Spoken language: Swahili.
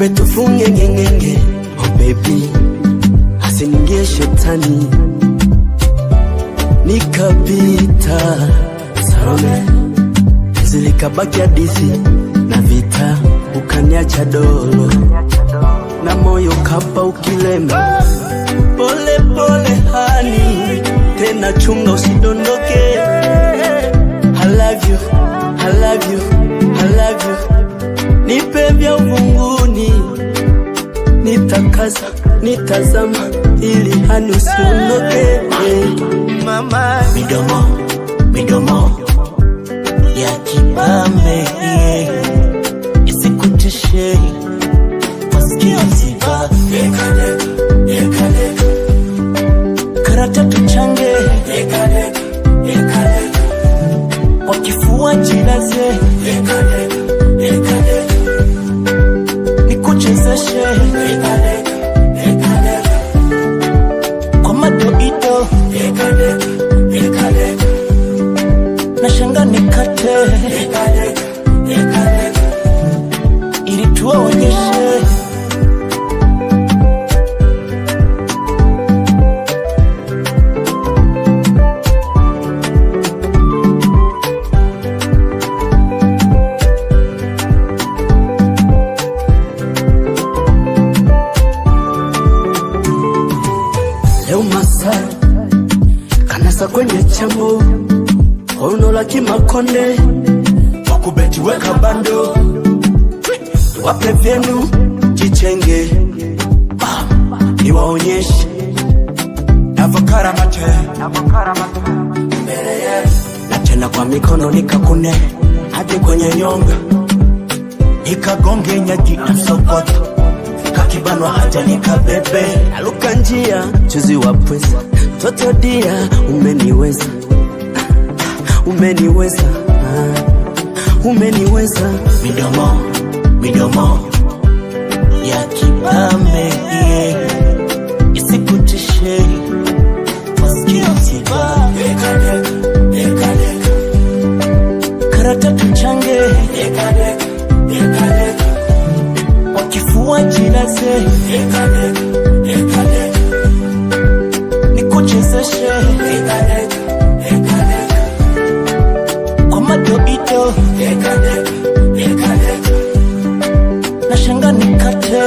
kumbe tufunge ngengenge. Oh baby, asiningie shetani, nikapita Salome, zilikabaki hadithi na vita, ukaniacha dolo na moyo kapa ukilema. Pole pole hani, tena chunga usidondoke. I love you, I love you, I love you. Nipe vya uvunguni, nitakaza, nitazama ili hani usiondoke. Mama, midomo, midomo ya kipame, isikutishe masikio ziba. Karata tuchange, kwa kifua jilaze, nikuchezeshe kwa madoido, nashanga nikate ili tuwaonyeshe. Leo Masai kanasa kwenye chambo, ono la Kimakonde, wakubeti weka bando, wape vyenu jichenge, niwaonyeshe avokara mate, na tena kwa mikono nikakune hadi kwenye nyonga, nikagonge nyaki na sokoto, kakibanwa hata nikabebe. Aluka njia chuzi wa pweza, toto dia umeniweza, umeniweza, umeniweza. Midomo, midomo ya kipame, isikutishe masikio ziba. Karata tuchange, kwa kifua jilaze, nikuchezeshe kwa madoido, nashanga nikate